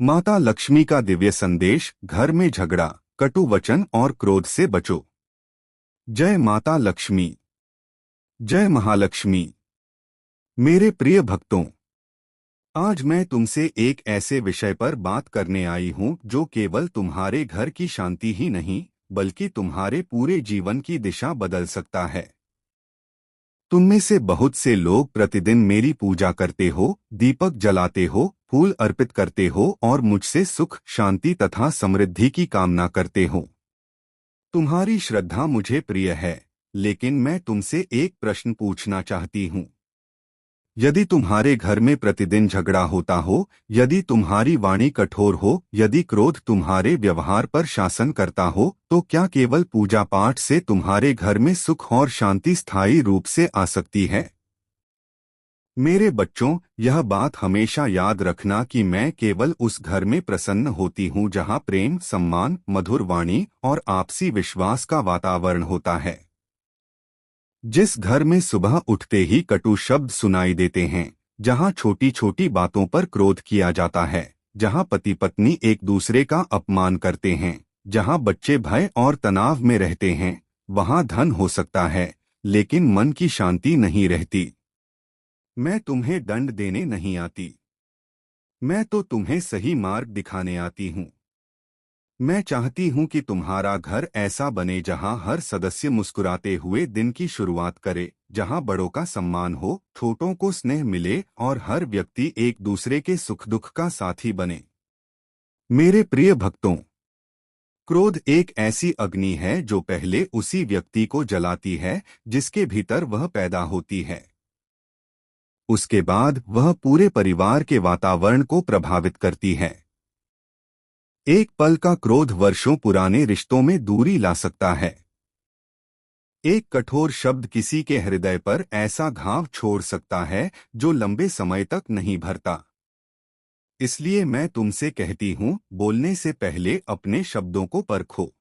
माता लक्ष्मी का दिव्य संदेश। घर में झगड़ा, कटु वचन और क्रोध से बचो। जय माता लक्ष्मी। जय महालक्ष्मी। मेरे प्रिय भक्तों, आज मैं तुमसे एक ऐसे विषय पर बात करने आई हूं जो केवल तुम्हारे घर की शांति ही नहीं बल्कि तुम्हारे पूरे जीवन की दिशा बदल सकता है। तुम में से बहुत से लोग प्रतिदिन मेरी पूजा करते हो, दीपक जलाते हो, फूल अर्पित करते हो और मुझसे सुख, शांति तथा समृद्धि की कामना करते हो। तुम्हारी श्रद्धा मुझे प्रिय है, लेकिन मैं तुमसे एक प्रश्न पूछना चाहती हूँ। यदि तुम्हारे घर में प्रतिदिन झगड़ा होता हो, यदि तुम्हारी वाणी कठोर हो, यदि क्रोध तुम्हारे व्यवहार पर शासन करता हो, तो क्या केवल पूजा पाठ से तुम्हारे घर में सुख और शांति स्थायी रूप से आ सकती है? मेरे बच्चों, यह बात हमेशा याद रखना कि मैं केवल उस घर में प्रसन्न होती हूँ जहाँ प्रेम, सम्मान, मधुर वाणी और आपसी विश्वास का वातावरण होता है। जिस घर में सुबह उठते ही कटु शब्द सुनाई देते हैं, जहां छोटी छोटी बातों पर क्रोध किया जाता है, जहां पति पत्नी एक दूसरे का अपमान करते हैं, जहां बच्चे भय और तनाव में रहते हैं, वहां धन हो सकता है, लेकिन मन की शांति नहीं रहती। मैं तुम्हें दंड देने नहीं आती, मैं तो तुम्हें सही मार्ग दिखाने आती हूँ। मैं चाहती हूं कि तुम्हारा घर ऐसा बने जहां हर सदस्य मुस्कुराते हुए दिन की शुरुआत करे, जहां बड़ों का सम्मान हो, छोटों को स्नेह मिले और हर व्यक्ति एक दूसरे के सुख दुख का साथी बने। मेरे प्रिय भक्तों, क्रोध एक ऐसी अग्नि है जो पहले उसी व्यक्ति को जलाती है जिसके भीतर वह पैदा होती है। उसके बाद वह पूरे परिवार के वातावरण को प्रभावित करती है। एक पल का क्रोध वर्षों पुराने रिश्तों में दूरी ला सकता है। एक कठोर शब्द किसी के हृदय पर ऐसा घाव छोड़ सकता है जो लंबे समय तक नहीं भरता। इसलिए मैं तुमसे कहती हूँ, बोलने से पहले अपने शब्दों को परखो।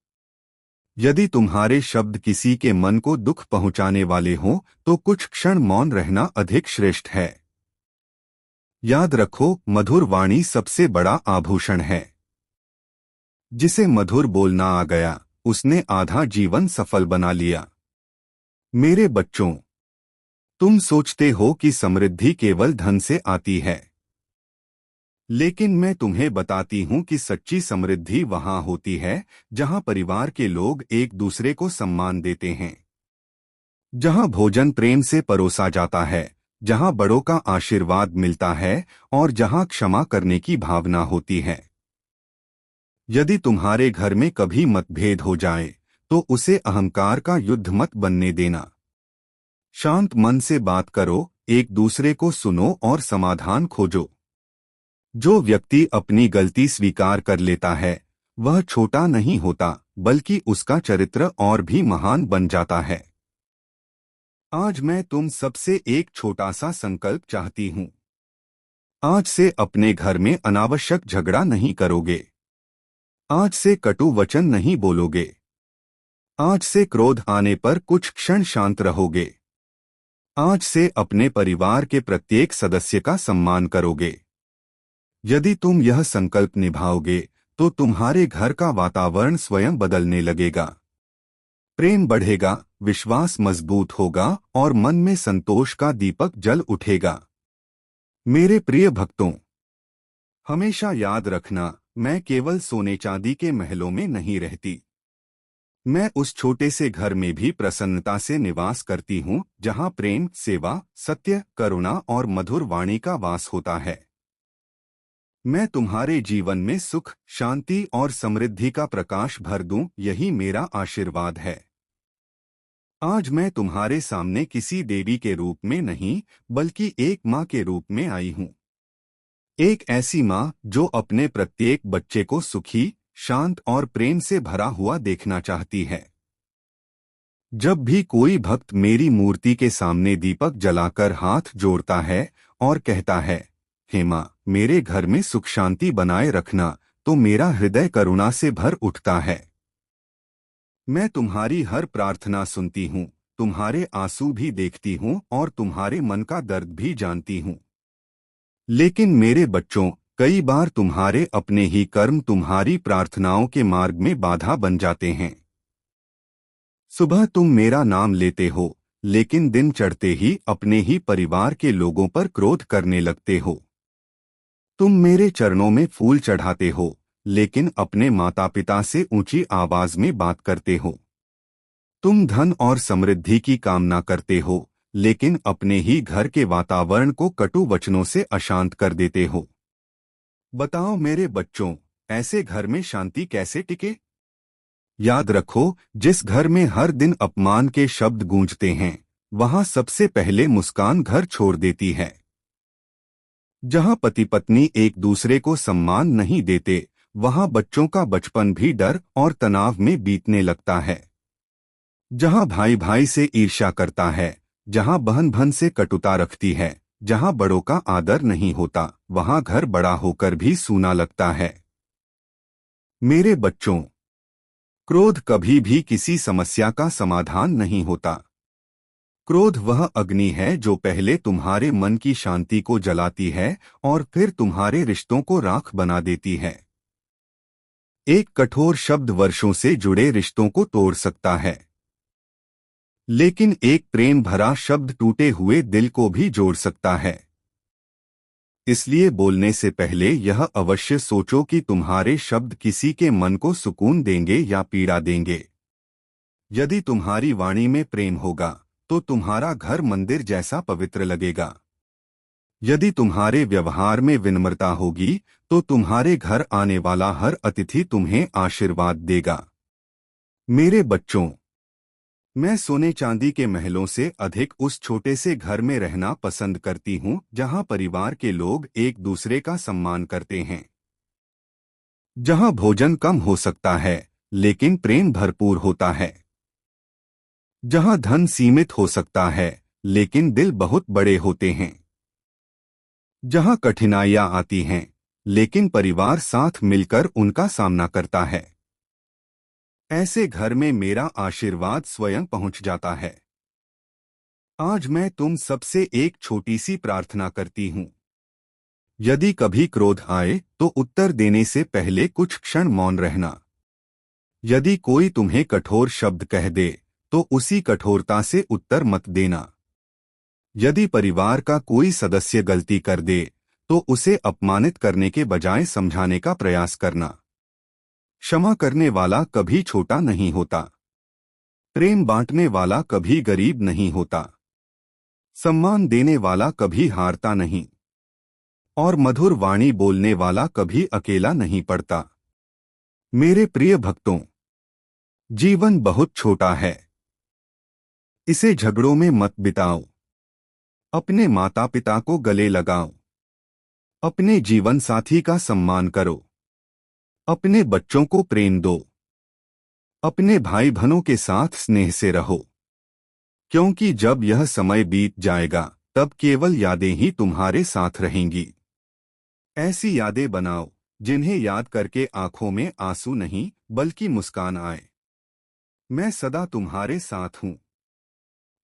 यदि तुम्हारे शब्द किसी के मन को दुख पहुंचाने वाले हों, तो कुछ क्षण मौन रहना अधिक श्रेष्ठ है। याद रखो, मधुर वाणी सबसे बड़ा आभूषण है। जिसे मधुर बोलना आ गया, उसने आधा जीवन सफल बना लिया। मेरे बच्चों, तुम सोचते हो कि समृद्धि केवल धन से आती है, लेकिन मैं तुम्हें बताती हूँ कि सच्ची समृद्धि वहाँ होती है जहाँ परिवार के लोग एक दूसरे को सम्मान देते हैं, जहाँ भोजन प्रेम से परोसा जाता है, जहाँ बड़ों का आशीर्वाद मिलता है और जहाँ क्षमा करने की भावना होती है। यदि तुम्हारे घर में कभी मतभेद हो जाए, तो उसे अहंकार का युद्ध मत बनने देना। शांत मन से बात करो, एक दूसरे को सुनो और समाधान खोजो। जो व्यक्ति अपनी गलती स्वीकार कर लेता है, वह छोटा नहीं होता, बल्कि उसका चरित्र और भी महान बन जाता है। आज मैं तुम सबसे एक छोटा सा संकल्प चाहती हूँ। आज से अपने घर में अनावश्यक झगड़ा नहीं करोगे। आज से कटु वचन नहीं बोलोगे। आज से क्रोध आने पर कुछ क्षण शांत रहोगे। आज से अपने परिवार के प्रत्येक सदस्य का सम्मान करोगे। यदि तुम यह संकल्प निभाओगे, तो तुम्हारे घर का वातावरण स्वयं बदलने लगेगा। प्रेम बढ़ेगा, विश्वास मजबूत होगा और मन में संतोष का दीपक जल उठेगा। मेरे प्रिय भक्तों, हमेशा याद रखना, मैं केवल सोने चांदी के महलों में नहीं रहती। मैं उस छोटे से घर में भी प्रसन्नता से निवास करती हूँ जहाँ प्रेम, सेवा, सत्य, करुणा और मधुर वाणी का वास होता है। मैं तुम्हारे जीवन में सुख, शांति और समृद्धि का प्रकाश भर दूं, यही मेरा आशीर्वाद है। आज मैं तुम्हारे सामने किसी देवी के रूप में नहीं, बल्कि एक माँ के रूप में आई हूँ। एक ऐसी माँ जो अपने प्रत्येक बच्चे को सुखी, शांत और प्रेम से भरा हुआ देखना चाहती है। जब भी कोई भक्त मेरी मूर्ति के सामने दीपक जलाकर हाथ जोड़ता है और कहता है, हे माँ, मेरे घर में सुख शांति बनाए रखना, तो मेरा हृदय करुणा से भर उठता है। मैं तुम्हारी हर प्रार्थना सुनती हूँ, तुम्हारे आंसू भी देखती हूँ और तुम्हारे मन का दर्द भी जानती हूँ। लेकिन मेरे बच्चों, कई बार तुम्हारे अपने ही कर्म तुम्हारी प्रार्थनाओं के मार्ग में बाधा बन जाते हैं। सुबह तुम मेरा नाम लेते हो, लेकिन दिन चढ़ते ही अपने ही परिवार के लोगों पर क्रोध करने लगते हो। तुम मेरे चरणों में फूल चढ़ाते हो, लेकिन अपने माता पिता से ऊंची आवाज में बात करते हो। तुम धन और समृद्धि की कामना करते हो, लेकिन अपने ही घर के वातावरण को कटु वचनों से अशांत कर देते हो। बताओ मेरे बच्चों, ऐसे घर में शांति कैसे टिके? याद रखो, जिस घर में हर दिन अपमान के शब्द गूंजते हैं, वहां सबसे पहले मुस्कान घर छोड़ देती है। जहां पति पत्नी एक दूसरे को सम्मान नहीं देते, वहां बच्चों का बचपन भी डर और तनाव में बीतने लगता है। जहां भाई भाई से ईर्ष्या करता है, जहां बहन बहन से कटुता रखती है, जहां बड़ों का आदर नहीं होता, वहां घर बड़ा होकर भी सूना लगता है। मेरे बच्चों, क्रोध कभी भी किसी समस्या का समाधान नहीं होता। क्रोध वह अग्नि है जो पहले तुम्हारे मन की शांति को जलाती है और फिर तुम्हारे रिश्तों को राख बना देती है। एक कठोर शब्द वर्षों से जुड़े रिश्तों को तोड़ सकता है, लेकिन एक प्रेम भरा शब्द टूटे हुए दिल को भी जोड़ सकता है। इसलिए बोलने से पहले यह अवश्य सोचो कि तुम्हारे शब्द किसी के मन को सुकून देंगे या पीड़ा देंगे। यदि तुम्हारी वाणी में प्रेम होगा, तो तुम्हारा घर मंदिर जैसा पवित्र लगेगा। यदि तुम्हारे व्यवहार में विनम्रता होगी, तो तुम्हारे घर आने वाला हर अतिथि तुम्हें आशीर्वाद देगा। मेरे बच्चों, मैं सोने चांदी के महलों से अधिक उस छोटे से घर में रहना पसंद करती हूं, जहां परिवार के लोग एक दूसरे का सम्मान करते हैं। जहां भोजन कम हो सकता है, लेकिन प्रेम भरपूर होता है। जहां धन सीमित हो सकता है, लेकिन दिल बहुत बड़े होते हैं। जहां कठिनाइयां आती हैं, लेकिन परिवार साथ मिलकर उनका सामना करता है। ऐसे घर में मेरा आशीर्वाद स्वयं पहुंच जाता है। आज मैं तुम सबसे एक छोटी सी प्रार्थना करती हूं। यदि कभी क्रोध आए, तो उत्तर देने से पहले कुछ क्षण मौन रहना। यदि कोई तुम्हें कठोर शब्द कह दे, तो उसी कठोरता से उत्तर मत देना। यदि परिवार का कोई सदस्य गलती कर दे, तो उसे अपमानित करने के बजाय समझाने का प्रयास करना। क्षमा करने वाला कभी छोटा नहीं होता। प्रेम बांटने वाला कभी गरीब नहीं होता। सम्मान देने वाला कभी हारता नहीं। और मधुर वाणी बोलने वाला कभी अकेला नहीं पड़ता। मेरे प्रिय भक्तों, जीवन बहुत छोटा है। इसे झगड़ों में मत बिताओ। अपने माता पिता को गले लगाओ। अपने जीवन साथी का सम्मान करो। अपने बच्चों को प्रेम दो। अपने भाई बहनों के साथ स्नेह से रहो, क्योंकि जब यह समय बीत जाएगा, तब केवल यादें ही तुम्हारे साथ रहेंगी। ऐसी यादें बनाओ जिन्हें याद करके आंखों में आंसू नहीं, बल्कि मुस्कान आए। मैं सदा तुम्हारे साथ हूं।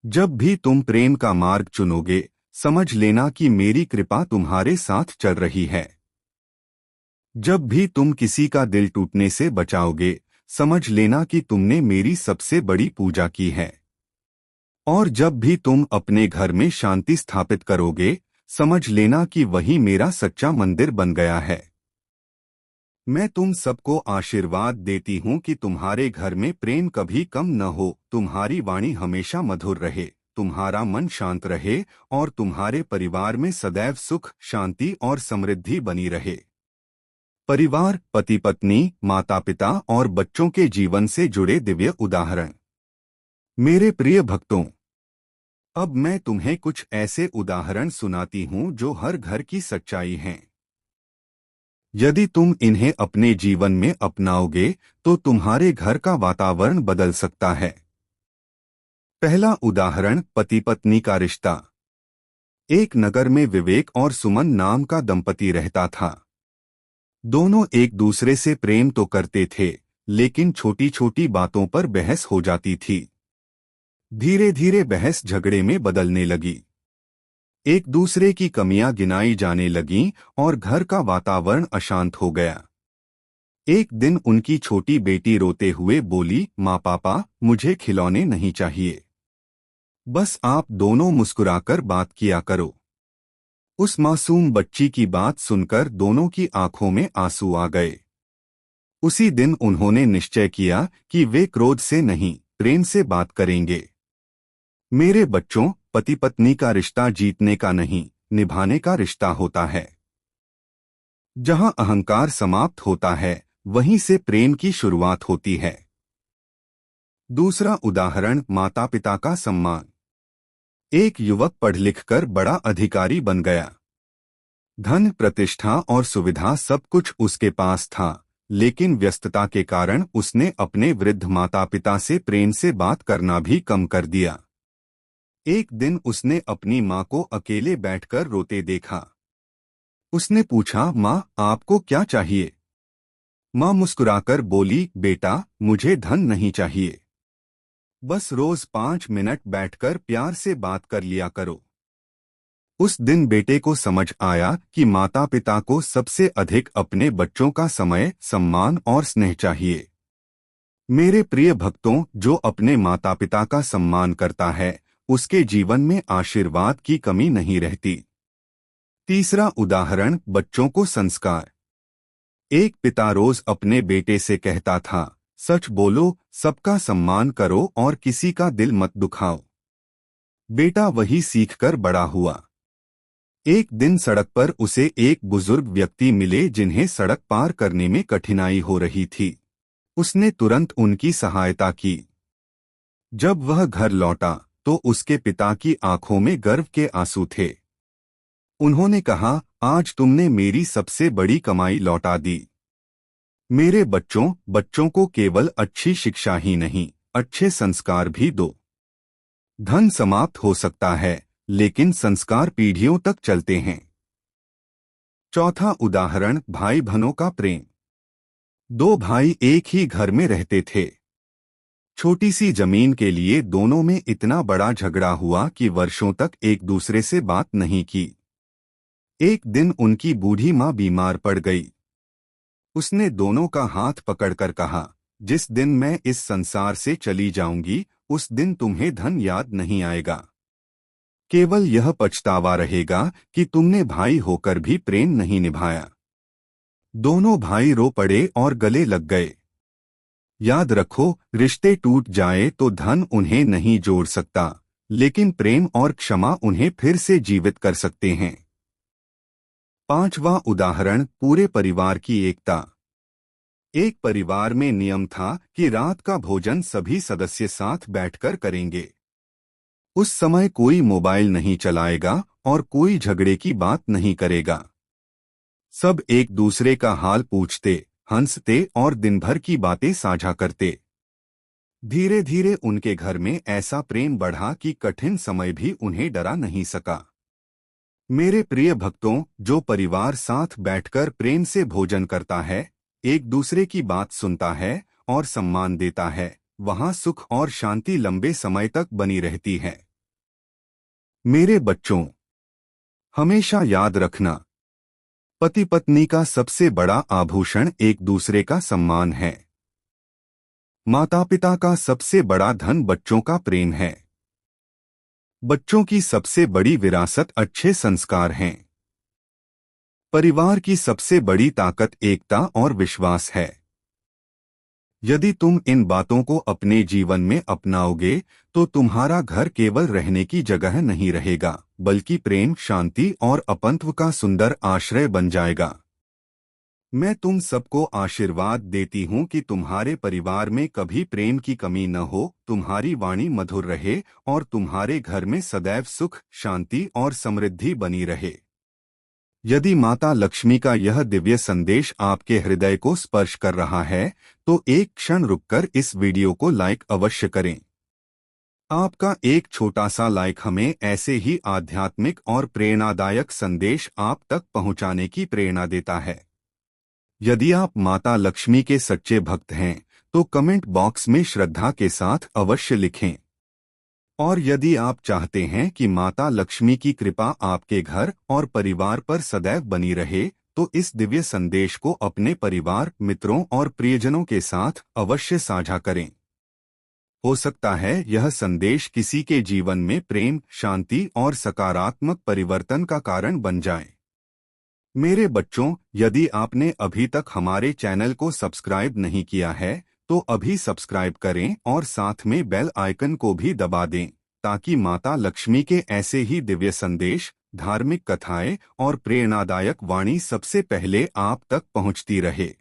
जब भी तुम प्रेम का मार्ग चुनोगे, समझ लेना कि मेरी कृपा तुम्हारे साथ चल रही है। जब भी तुम किसी का दिल टूटने से बचाओगे, समझ लेना कि तुमने मेरी सबसे बड़ी पूजा की है। और जब भी तुम अपने घर में शांति स्थापित करोगे, समझ लेना कि वही मेरा सच्चा मंदिर बन गया है। मैं तुम सबको आशीर्वाद देती हूँ कि तुम्हारे घर में प्रेम कभी कम न हो, तुम्हारी वाणी हमेशा मधुर रहे, तुम्हारा मन शांत रहे और तुम्हारे परिवार में सदैव सुख, शांति और समृद्धि बनी रहे। परिवार, पति पत्नी, माता पिता और बच्चों के जीवन से जुड़े दिव्य उदाहरण। मेरे प्रिय भक्तों, अब मैं तुम्हें कुछ ऐसे उदाहरण सुनाती हूं जो हर घर की सच्चाई हैं। यदि तुम इन्हें अपने जीवन में अपनाओगे, तो तुम्हारे घर का वातावरण बदल सकता है। पहला उदाहरण, पति पत्नी का रिश्ता। एक नगर में विवेक और सुमन नाम का दंपति रहता था। दोनों एक दूसरे से प्रेम तो करते थे, लेकिन छोटी छोटी बातों पर बहस हो जाती थी। धीरे धीरे बहस झगड़े में बदलने लगी। एक दूसरे की कमियां गिनाई जाने लगीं और घर का वातावरण अशांत हो गया। एक दिन उनकी छोटी बेटी रोते हुए बोली, माँ पापा, मुझे खिलौने नहीं चाहिए। बस आप दोनों मुस्कुराकर बात किया करो। उस मासूम बच्ची की बात सुनकर दोनों की आंखों में आंसू आ गए। उसी दिन उन्होंने निश्चय किया कि वे क्रोध से नहीं, प्रेम से बात करेंगे। मेरे बच्चों, पति पत्नी का रिश्ता जीतने का नहीं, निभाने का रिश्ता होता है। जहां अहंकार समाप्त होता है, वहीं से प्रेम की शुरुआत होती है। दूसरा उदाहरण, माता पिता का सम्मान। एक युवक पढ़ लिखकर बड़ा अधिकारी बन गया। धन, प्रतिष्ठा और सुविधा सब कुछ उसके पास था, लेकिन व्यस्तता के कारण उसने अपने वृद्ध माता पिता से प्रेम से बात करना भी कम कर दिया। एक दिन उसने अपनी माँ को अकेले बैठकर रोते देखा। उसने पूछा, माँ, आपको क्या चाहिए? माँ मुस्कुराकर बोली, बेटा, मुझे धन नहीं चाहिए। बस रोज 5 मिनट बैठकर प्यार से बात कर लिया करो। उस दिन बेटे को समझ आया कि माता पिता को सबसे अधिक अपने बच्चों का समय, सम्मान और स्नेह चाहिए। मेरे प्रिय भक्तों, जो अपने माता पिता का सम्मान करता है, उसके जीवन में आशीर्वाद की कमी नहीं रहती। तीसरा उदाहरण, बच्चों को संस्कार। एक पिता रोज अपने बेटे से कहता था, सच बोलो, सबका सम्मान करो और किसी का दिल मत दुखाओ। बेटा वही सीखकर बड़ा हुआ। एक दिन सड़क पर उसे एक बुजुर्ग व्यक्ति मिले जिन्हें सड़क पार करने में कठिनाई हो रही थी। उसने तुरंत उनकी सहायता की। जब वह घर लौटा तो उसके पिता की आंखों में गर्व के आंसू थे। उन्होंने कहा, आज तुमने मेरी सबसे बड़ी कमाई लौटा दी। मेरे बच्चों, बच्चों को केवल अच्छी शिक्षा ही नहीं, अच्छे संस्कार भी दो। धन समाप्त हो सकता है, लेकिन संस्कार पीढ़ियों तक चलते हैं। चौथा उदाहरण, भाई बहनों का प्रेम। दो भाई एक ही घर में रहते थे। छोटी सी जमीन के लिए दोनों में इतना बड़ा झगड़ा हुआ कि वर्षों तक एक दूसरे से बात नहीं की। एक दिन उनकी बूढ़ी माँ बीमार पड़ गई। उसने दोनों का हाथ पकड़कर कहा, जिस दिन मैं इस संसार से चली जाऊंगी, उस दिन तुम्हें धन याद नहीं आएगा। केवल यह पछतावा रहेगा कि तुमने भाई होकर भी प्रेम नहीं निभाया। दोनों भाई रो पड़े और गले लग गए। याद रखो, रिश्ते टूट जाए तो धन उन्हें नहीं जोड़ सकता, लेकिन प्रेम और क्षमा उन्हें फिर से जीवित कर सकते हैं। पांचवा उदाहरण, पूरे परिवार की एकता। एक परिवार में नियम था कि रात का भोजन सभी सदस्य साथ बैठकर करेंगे। उस समय कोई मोबाइल नहीं चलाएगा और कोई झगड़े की बात नहीं करेगा। सब एक दूसरे का हाल पूछते, हंसते और दिन भर की बातें साझा करते। धीरे धीरे उनके घर में ऐसा प्रेम बढ़ा कि कठिन समय भी उन्हें डरा नहीं सका। मेरे प्रिय भक्तों, जो परिवार साथ बैठकर प्रेम से भोजन करता है, एक दूसरे की बात सुनता है और सम्मान देता है, वहां सुख और शांति लंबे समय तक बनी रहती है। मेरे बच्चों, हमेशा याद रखना, पति पत्नी का सबसे बड़ा आभूषण एक दूसरे का सम्मान है। माता पिता का सबसे बड़ा धन बच्चों का प्रेम है। बच्चों की सबसे बड़ी विरासत अच्छे संस्कार हैं। परिवार की सबसे बड़ी ताकत एकता और विश्वास है। यदि तुम इन बातों को अपने जीवन में अपनाओगे तो तुम्हारा घर केवल रहने की जगह नहीं रहेगा, बल्कि प्रेम, शांति और अपनत्व का सुंदर आश्रय बन जाएगा। मैं तुम सबको आशीर्वाद देती हूँ कि तुम्हारे परिवार में कभी प्रेम की कमी न हो, तुम्हारी वाणी मधुर रहे और तुम्हारे घर में सदैव सुख, शांति और समृद्धि बनी रहे। यदि माता लक्ष्मी का यह दिव्य संदेश आपके हृदय को स्पर्श कर रहा है, तो एक क्षण रुककर इस वीडियो को लाइक अवश्य करें। आपका एक छोटा सा लाइक हमें ऐसे ही आध्यात्मिक और प्रेरणादायक संदेश आप तक पहुंचाने की प्रेरणा देता है। यदि आप माता लक्ष्मी के सच्चे भक्त हैं, तो कमेंट बॉक्स में श्रद्धा के साथ अवश्य लिखें। और यदि आप चाहते हैं कि माता लक्ष्मी की कृपा आपके घर और परिवार पर सदैव बनी रहे, तो इस दिव्य संदेश को अपने परिवार, मित्रों और प्रियजनों के साथ अवश्य साझा करें। हो सकता है यह संदेश किसी के जीवन में प्रेम, शांति और सकारात्मक परिवर्तन का कारण बन जाए। मेरे बच्चों, यदि आपने अभी तक हमारे चैनल को सब्सक्राइब नहीं किया है, तो अभी सब्सक्राइब करें और साथ में बेल आइकन को भी दबा दें, ताकि माता लक्ष्मी के ऐसे ही दिव्य संदेश, धार्मिक कथाएं और प्रेरणादायक वाणी सबसे पहले आप तक पहुंचती रहे।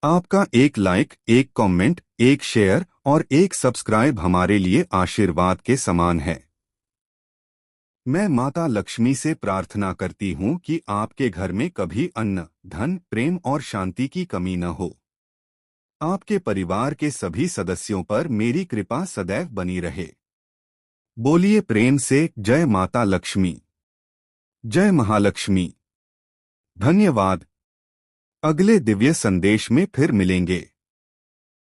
आपका एक लाइक, एक कमेंट, एक शेयर और एक सब्सक्राइब हमारे लिए आशीर्वाद के समान है। मैं माता लक्ष्मी से प्रार्थना करती हूँ कि आपके घर में कभी अन्न, धन, प्रेम और शांति की कमी न हो। आपके परिवार के सभी सदस्यों पर मेरी कृपा सदैव बनी रहे। बोलिए प्रेम से जय माता लक्ष्मी, जय महालक्ष्मी। धन्यवाद। अगले दिव्य संदेश में फिर मिलेंगे।